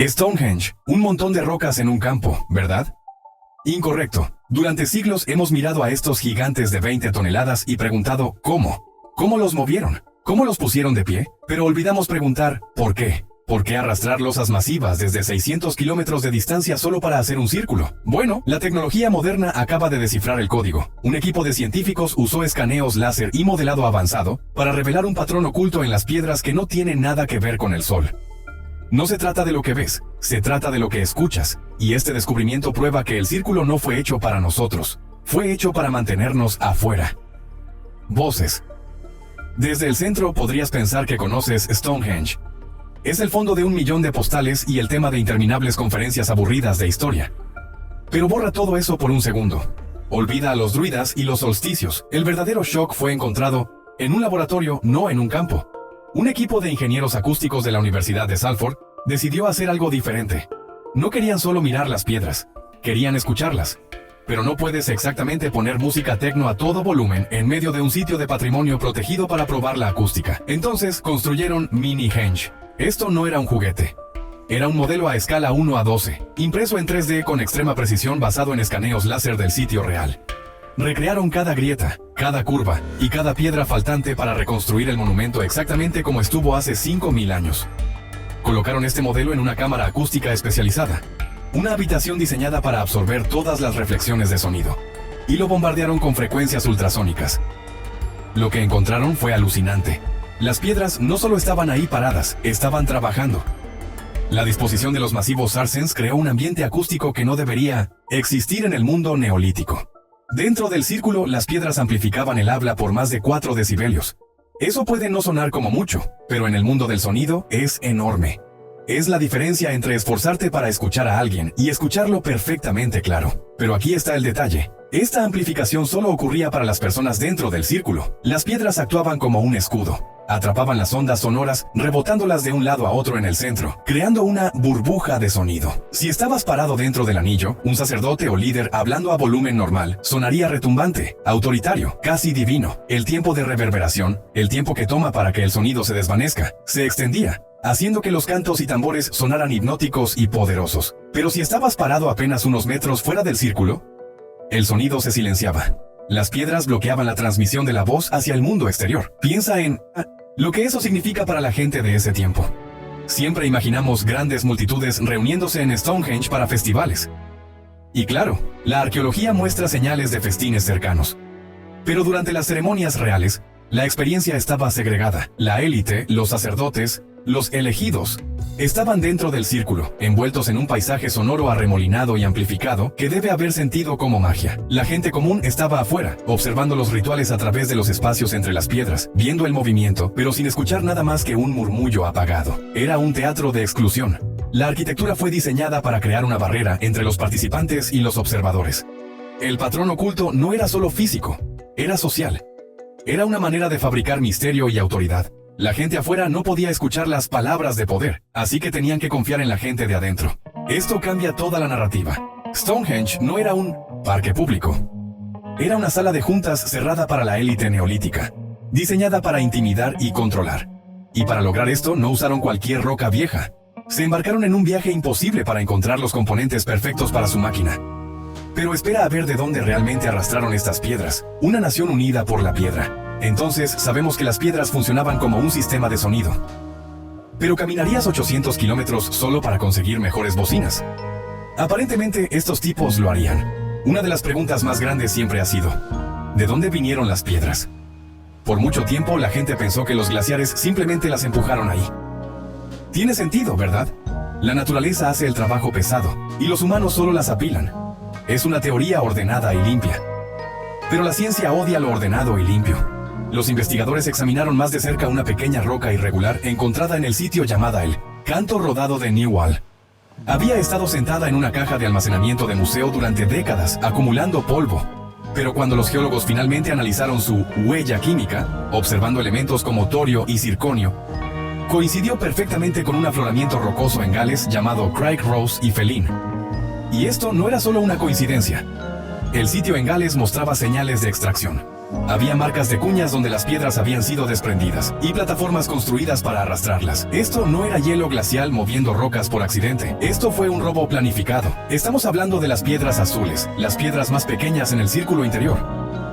Stonehenge, un montón de rocas en un campo, ¿verdad? Incorrecto. Durante siglos hemos mirado a estos gigantes de 20 toneladas y preguntado ¿cómo? ¿Cómo los movieron? ¿Cómo los pusieron de pie? Pero olvidamos preguntar ¿por qué? ¿Por qué arrastrar losas masivas desde 600 kilómetros de distancia solo para hacer un círculo? Bueno, la tecnología moderna acaba de descifrar el código. Un equipo de científicos usó escaneos láser y modelado avanzado para revelar un patrón oculto en las piedras que no tiene nada que ver con el Sol. No se trata de lo que ves, se trata de lo que escuchas, y este descubrimiento prueba que el círculo no fue hecho para nosotros, fue hecho para mantenernos afuera. Voces. Desde el centro podrías pensar que conoces Stonehenge. Es el fondo de 1.000.000 de postales y el tema de interminables conferencias aburridas de historia. Pero borra todo eso por un segundo. Olvida a los druidas y los solsticios. El verdadero shock fue encontrado en un laboratorio, no en un campo. Un equipo de ingenieros acústicos de la Universidad de Salford decidió hacer algo diferente. No querían solo mirar las piedras, querían escucharlas. Pero no puedes exactamente poner música techno a todo volumen en medio de un sitio de patrimonio protegido para probar la acústica. Entonces construyeron Mini-Henge. Esto no era un juguete. Era un modelo a escala 1:12, impreso en 3D con extrema precisión basado en escaneos láser del sitio real. Recrearon cada grieta, cada curva y cada piedra faltante para reconstruir el monumento exactamente como estuvo hace 5.000 años. Colocaron este modelo en una cámara acústica especializada, una habitación diseñada para absorber todas las reflexiones de sonido, y lo bombardearon con frecuencias ultrasónicas. Lo que encontraron fue alucinante. Las piedras no solo estaban ahí paradas, estaban trabajando. La disposición de los masivos Sarsens creó un ambiente acústico que no debería existir en el mundo neolítico. Dentro del círculo, las piedras amplificaban el habla por más de 4 decibelios. Eso puede no sonar como mucho, pero en el mundo del sonido es enorme. Es la diferencia entre esforzarte para escuchar a alguien y escucarlo perfectamente claro. Pero aquí está el detalle. Esta amplificación solo ocurría para las personas dentro del círculo. Las piedras actuaban como un escudo. Atrapaban las ondas sonoras, rebotándolas de un lado a otro en el centro, creando una burbuja de sonido. Si estabas parado dentro del anillo, un sacerdote o líder hablando a volumen normal, sonaría retumbante, autoritario, casi divino. El tiempo de reverberación, el tiempo que toma para que el sonido se desvanezca, se extendía, haciendo que los cantos y tambores sonaran hipnóticos y poderosos. Pero si estabas parado apenas unos metros fuera del círculo, el sonido se silenciaba. Las piedras bloqueaban la transmisión de la voz hacia el mundo exterior. Piensa en lo que eso significa para la gente de ese tiempo. Siempre imaginamos grandes multitudes reuniéndose en Stonehenge para festivales. Y claro, la arqueología muestra señales de festines cercanos. Pero durante las ceremonias reales, la experiencia estaba segregada. La élite, los sacerdotes, los elegidos, estaban dentro del círculo, envueltos en un paisaje sonoro arremolinado y amplificado que debe haber sentido como magia. La gente común estaba afuera, observando los rituales a través de los espacios entre las piedras, viendo el movimiento, pero sin escuchar nada más que un murmullo apagado. Era un teatro de exclusión. La arquitectura fue diseñada para crear una barrera entre los participantes y los observadores. El patrón oculto no era solo físico, era social. Era una manera de fabricar misterio y autoridad. La gente afuera no podía escuchar las palabras de poder, así que tenían que confiar en la gente de adentro. Esto cambia toda la narrativa. Stonehenge no era un parque público. Era una sala de juntas cerrada para la élite neolítica, diseñada para intimidar y controlar. Y para lograr esto no usaron cualquier roca vieja. Se embarcaron en un viaje imposible para encontrar los componentes perfectos para su máquina. Pero espera a ver de dónde realmente arrastraron estas piedras. Una nación unida por la piedra. Entonces sabemos que las piedras funcionaban como un sistema de sonido. Pero ¿caminarías 800 kilómetros solo para conseguir mejores bocinas? Aparentemente estos tipos lo harían. Una de las preguntas más grandes siempre ha sido, ¿de dónde vinieron las piedras? Por mucho tiempo la gente pensó que los glaciares simplemente las empujaron ahí. Tiene sentido, ¿verdad? La naturaleza hace el trabajo pesado, y los humanos solo las apilan. Es una teoría ordenada y limpia. Pero la ciencia odia lo ordenado y limpio. Los investigadores examinaron más de cerca una pequeña roca irregular encontrada en el sitio llamada el Canto Rodado de Newall. Había estado sentada en una caja de almacenamiento de museo durante décadas, acumulando polvo. Pero cuando los geólogos finalmente analizaron su huella química, observando elementos como torio y circonio, coincidió perfectamente con un afloramiento rocoso en Gales llamado Craig Rose y Felin. Y esto no era solo una coincidencia. El sitio en Gales mostraba señales de extracción. Había marcas de cuñas donde las piedras habían sido desprendidas y plataformas construidas para arrastrarlas. Esto no era hielo glacial moviendo rocas por accidente. Esto fue un robo planificado. Estamos hablando de las piedras azules, las piedras más pequeñas en el círculo interior.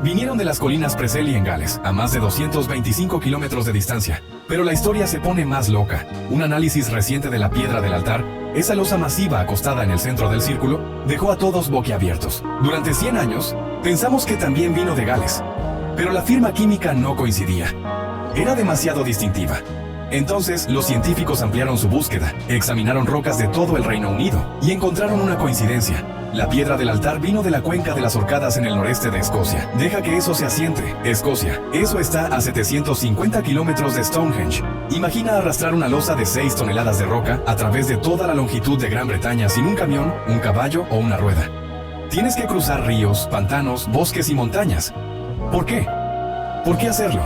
Vinieron de las colinas Preseli en Gales, a más de 225 kilómetros de distancia. Pero la historia se pone más loca. Un análisis reciente de la piedra del altar, esa losa masiva acostada en el centro del círculo, dejó a todos boquiabiertos. Durante 100 años, pensamos que también vino de Gales. Pero la firma química no coincidía. Era demasiado distintiva. Entonces, los científicos ampliaron su búsqueda, examinaron rocas de todo el Reino Unido y encontraron una coincidencia. La piedra del altar vino de la cuenca de las Orcadas en el noreste de Escocia. Deja que eso se asiente. Escocia. Eso está a 750 kilómetros de Stonehenge. Imagina arrastrar una losa de 6 toneladas de roca a través de toda la longitud de Gran Bretaña sin un camión, un caballo o una rueda. Tienes que cruzar ríos, pantanos, bosques y montañas. ¿Por qué? ¿Por qué hacerlo?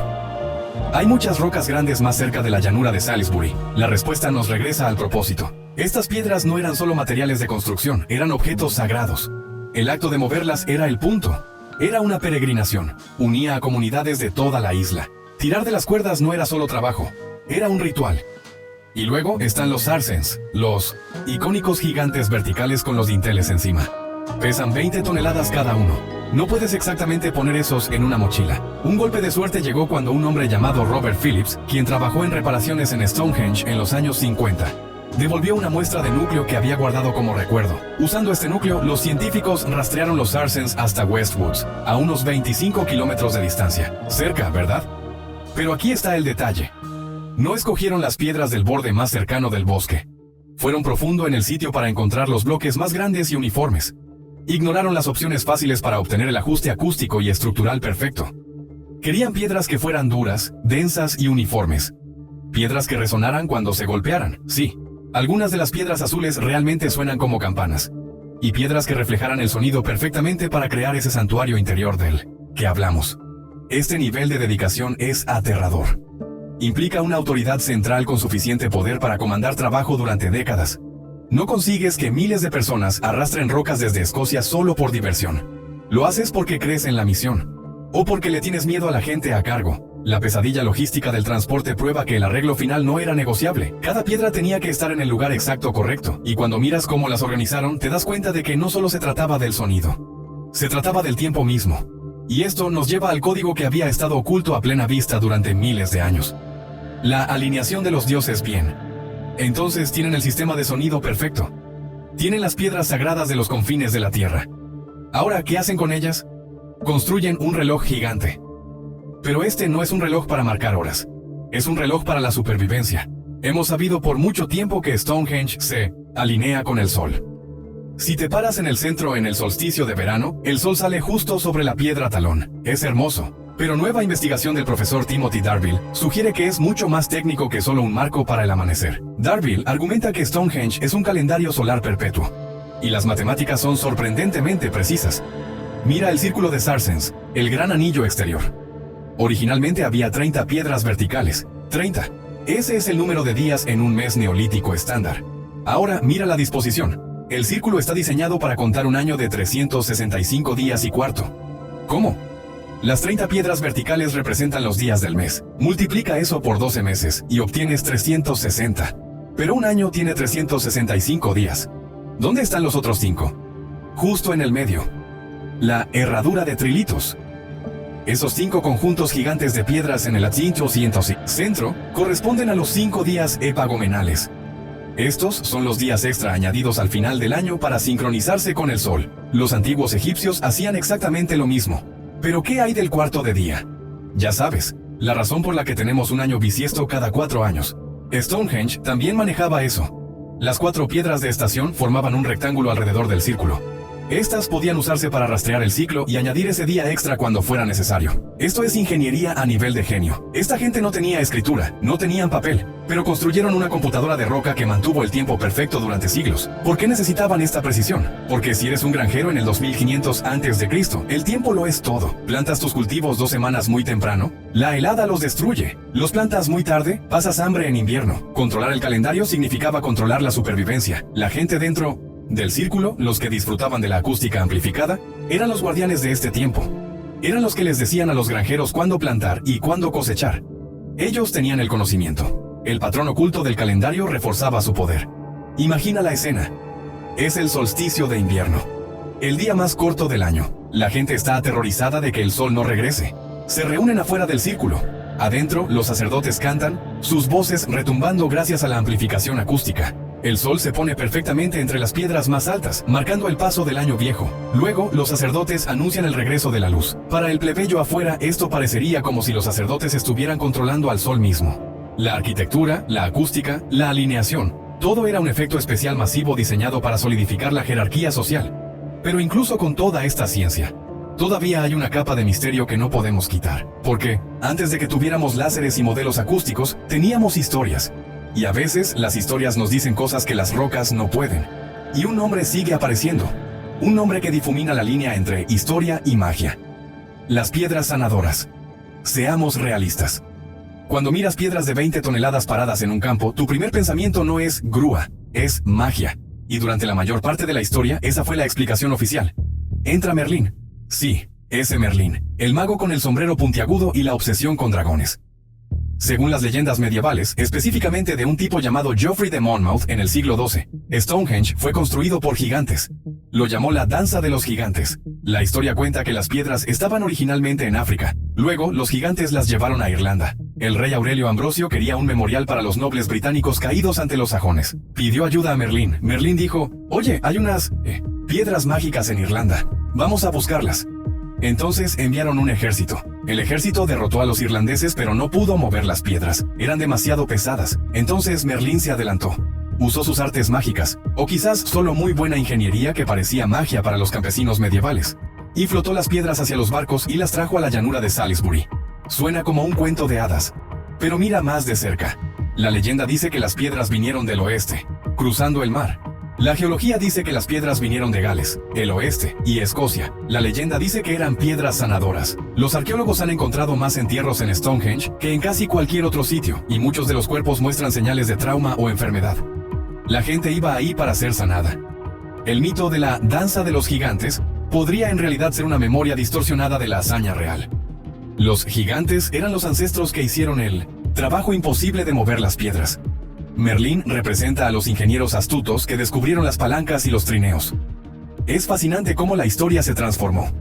Hay muchas rocas grandes más cerca de la llanura de Salisbury. La respuesta nos regresa al propósito. Estas piedras no eran solo materiales de construcción, eran objetos sagrados. El acto de moverlas era el punto. Era una peregrinación. Unía a comunidades de toda la isla. Tirar de las cuerdas no era solo trabajo, era un ritual. Y luego están los sarsens, los icónicos gigantes verticales con los dinteles encima. Pesan 20 toneladas cada uno. No puedes exactamente poner esos en una mochila. Un golpe de suerte llegó cuando un hombre llamado Robert Phillips, quien trabajó en reparaciones en Stonehenge en los años 50, devolvió una muestra de núcleo que había guardado como recuerdo. Usando este núcleo, los científicos rastrearon los sarsens hasta Westwoods, a unos 25 kilómetros de distancia. Cerca, ¿verdad? Pero aquí está el detalle. No escogieron las piedras del borde más cercano del bosque. Fueron profundo en el sitio para encontrar los bloques más grandes y uniformes. Ignoraron las opciones fáciles para obtener el ajuste acústico y estructural perfecto. Querían piedras que fueran duras, densas y uniformes. Piedras que resonaran cuando se golpearan, sí. Algunas de las piedras azules realmente suenan como campanas. Y piedras que reflejaran el sonido perfectamente para crear ese santuario interior del que hablamos. Este nivel de dedicación es aterrador. Implica una autoridad central con suficiente poder para comandar trabajo durante décadas. No consigues que miles de personas arrastren rocas desde Escocia solo por diversión. Lo haces porque crees en la misión. O porque le tienes miedo a la gente a cargo. La pesadilla logística del transporte prueba que el arreglo final no era negociable. Cada piedra tenía que estar en el lugar exacto correcto. Y cuando miras cómo las organizaron, te das cuenta de que no solo se trataba del sonido. Se trataba del tiempo mismo. Y esto nos lleva al código que había estado oculto a plena vista durante miles de años. La alineación de los dioses bien. Entonces tienen el sistema de sonido perfecto. Tienen las piedras sagradas de los confines de la tierra. Ahora, ¿qué hacen con ellas? Construyen un reloj gigante. Pero este no es un reloj para marcar horas. Es un reloj para la supervivencia. Hemos sabido por mucho tiempo que Stonehenge se alinea con el sol. Si te paras en el centro en el solsticio de verano, el sol sale justo sobre la piedra talón. Es hermoso. Pero nueva investigación del profesor Timothy Darville sugiere que es mucho más técnico que solo un marco para el amanecer. Darville argumenta que Stonehenge es un calendario solar perpetuo. Y las matemáticas son sorprendentemente precisas. Mira el círculo de sarsens, el gran anillo exterior. Originalmente había 30 piedras verticales. 30. Ese es el número de días en un mes neolítico estándar. Ahora mira la disposición. El círculo está diseñado para contar un año de 365 días y cuarto. ¿Cómo? Las 30 piedras verticales representan los días del mes. Multiplica eso por 12 meses y obtienes 360. Pero un año tiene 365 días. ¿Dónde están los otros 5? Justo en el medio. La herradura de trilitos. Esos 5 conjuntos gigantes de piedras en el centro corresponden a los 5 días epagomenales. Estos son los días extra añadidos al final del año para sincronizarse con el sol. Los antiguos egipcios hacían exactamente lo mismo. ¿Pero qué hay del cuarto de día? Ya sabes, la razón por la que tenemos un año bisiesto cada 4 años. Stonehenge también manejaba eso. Las 4 piedras de estación formaban un rectángulo alrededor del círculo. Estas podían usarse para rastrear el ciclo y añadir ese día extra cuando fuera necesario. Esto es ingeniería a nivel de genio. Esta gente no tenía escritura, no tenían papel, pero construyeron una computadora de roca que mantuvo el tiempo perfecto durante siglos. ¿Por qué necesitaban esta precisión? Porque si eres un granjero en el 2500 a.C., el tiempo lo es todo. Plantas tus cultivos 2 semanas muy temprano, la helada los destruye. Los plantas muy tarde, pasas hambre en invierno. Controlar el calendario significaba controlar la supervivencia. La gente dentro del círculo, los que disfrutaban de la acústica amplificada, eran los guardianes de este tiempo. Eran los que les decían a los granjeros cuándo plantar y cuándo cosechar. Ellos tenían el conocimiento. El patrón oculto del calendario reforzaba su poder. Imagina la escena. Es el solsticio de invierno. El día más corto del año. La gente está aterrorizada de que el sol no regrese. Se reúnen afuera del círculo. Adentro, los sacerdotes cantan, sus voces retumbando gracias a la amplificación acústica. El sol se pone perfectamente entre las piedras más altas, marcando el paso del año viejo. Luego, los sacerdotes anuncian el regreso de la luz. Para el plebeyo afuera, esto parecería como si los sacerdotes estuvieran controlando al sol mismo. La arquitectura, la acústica, la alineación, todo era un efecto especial masivo diseñado para solidificar la jerarquía social. Pero incluso con toda esta ciencia, todavía hay una capa de misterio que no podemos quitar. Porque, antes de que tuviéramos láseres y modelos acústicos, teníamos historias. Y a veces, las historias nos dicen cosas que las rocas no pueden. Y un nombre sigue apareciendo. Un nombre que difumina la línea entre historia y magia. Las piedras sanadoras. Seamos realistas. Cuando miras piedras de 20 toneladas paradas en un campo, tu primer pensamiento no es grúa, es magia. Y durante la mayor parte de la historia, esa fue la explicación oficial. Entra Merlín. Sí, ese Merlín, el mago con el sombrero puntiagudo y la obsesión con dragones. Según las leyendas medievales, específicamente de un tipo llamado Geoffrey de Monmouth en el siglo XII, Stonehenge fue construido por gigantes. Lo llamó la danza de los gigantes. La historia cuenta que las piedras estaban originalmente en África. Luego, los gigantes las llevaron a Irlanda. El rey Aurelio Ambrosio quería un memorial para los nobles británicos caídos ante los sajones. Pidió ayuda a Merlín. Merlín dijo, oye, hay unas piedras mágicas en Irlanda. Vamos a buscarlas. Entonces enviaron un ejército. El ejército derrotó a los irlandeses pero no pudo mover las piedras. Eran demasiado pesadas. Entonces Merlín se adelantó. Usó sus artes mágicas, o quizás solo muy buena ingeniería que parecía magia para los campesinos medievales. Y flotó las piedras hacia los barcos y las trajo a la llanura de Salisbury. Suena como un cuento de hadas. Pero mira más de cerca. La leyenda dice que las piedras vinieron del oeste, cruzando el mar. La geología dice que las piedras vinieron de Gales, el oeste y Escocia. La leyenda dice que eran piedras sanadoras. Los arqueólogos han encontrado más entierros en Stonehenge que en casi cualquier otro sitio, y muchos de los cuerpos muestran señales de trauma o enfermedad. La gente iba ahí para ser sanada. El mito de la danza de los gigantes podría en realidad ser una memoria distorsionada de la hazaña real. Los gigantes eran los ancestros que hicieron el trabajo imposible de mover las piedras. Merlín representa a los ingenieros astutos que descubrieron las palancas y los trineos. Es fascinante cómo la historia se transformó.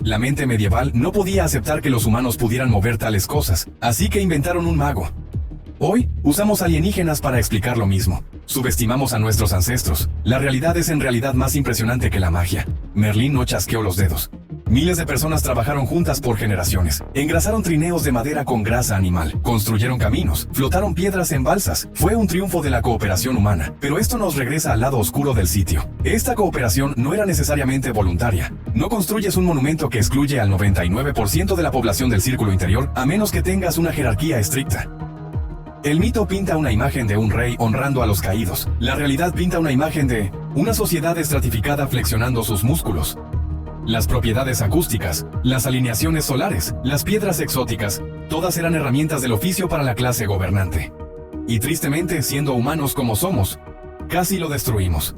La mente medieval no podía aceptar que los humanos pudieran mover tales cosas, así que inventaron un mago. Hoy, usamos alienígenas para explicar lo mismo. Subestimamos a nuestros ancestros. La realidad es en realidad más impresionante que la magia. Merlín no chasqueó los dedos. Miles de personas trabajaron juntas por generaciones. Engrasaron trineos de madera con grasa animal. Construyeron caminos. Flotaron piedras en balsas. Fue un triunfo de la cooperación humana. Pero esto nos regresa al lado oscuro del sitio. Esta cooperación no era necesariamente voluntaria. No construyes un monumento que excluye al 99% de la población del círculo interior, a menos que tengas una jerarquía estricta. El mito pinta una imagen de un rey honrando a los caídos. La realidad pinta una imagen de una sociedad estratificada flexionando sus músculos. Las propiedades acústicas, las alineaciones solares, las piedras exóticas, todas eran herramientas del oficio para la clase gobernante. Y tristemente, siendo humanos como somos, casi lo destruimos.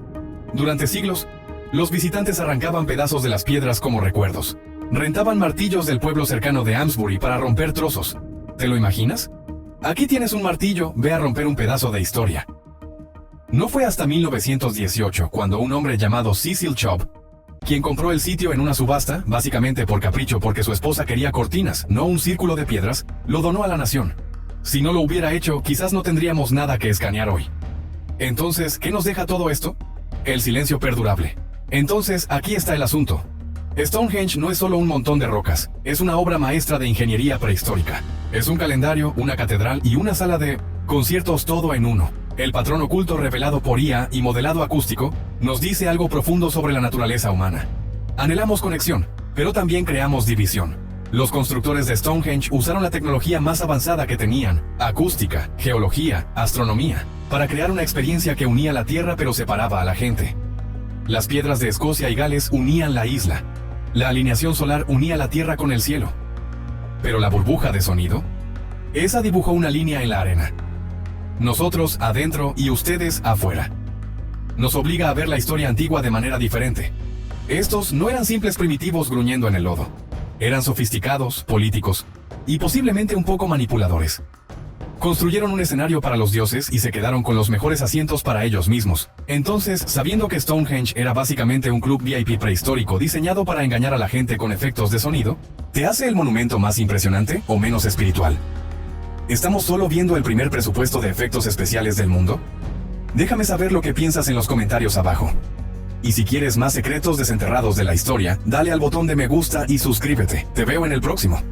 Durante siglos, los visitantes arrancaban pedazos de las piedras como recuerdos. Rentaban martillos del pueblo cercano de Amesbury para romper trozos. ¿Te lo imaginas? Aquí tienes un martillo, ve a romper un pedazo de historia. No fue hasta 1918 cuando un hombre llamado Cecil Chubb, quien compró el sitio en una subasta, básicamente por capricho porque su esposa quería cortinas, no un círculo de piedras, lo donó a la nación. Si no lo hubiera hecho, quizás no tendríamos nada que escanear hoy. Entonces, ¿qué nos deja todo esto? El silencio perdurable. Entonces, aquí está el asunto. Stonehenge no es solo un montón de rocas, es una obra maestra de ingeniería prehistórica. Es un calendario, una catedral y una sala de conciertos todo en uno. El patrón oculto revelado por IA y modelado acústico nos dice algo profundo sobre la naturaleza humana. Anhelamos conexión, pero también creamos división. Los constructores de Stonehenge usaron la tecnología más avanzada que tenían, acústica, geología, astronomía, para crear una experiencia que unía la Tierra pero separaba a la gente. Las piedras de Escocia y Gales unían la isla. La alineación solar unía la Tierra con el cielo. Pero la burbuja de sonido, esa dibujó una línea en la arena. Nosotros adentro y ustedes afuera. Nos obliga a ver la historia antigua de manera diferente. Estos no eran simples primitivos gruñendo en el lodo. Eran sofisticados, políticos y posiblemente un poco manipuladores. Construyeron un escenario para los dioses y se quedaron con los mejores asientos para ellos mismos. Entonces, sabiendo que Stonehenge era básicamente un club VIP prehistórico diseñado para engañar a la gente con efectos de sonido, ¿te hace el monumento más impresionante o menos espiritual? ¿Estamos solo viendo el primer presupuesto de efectos especiales del mundo? Déjame saber lo que piensas en los comentarios abajo. Y si quieres más secretos desenterrados de la historia, dale al botón de me gusta y suscríbete. Te veo en el próximo.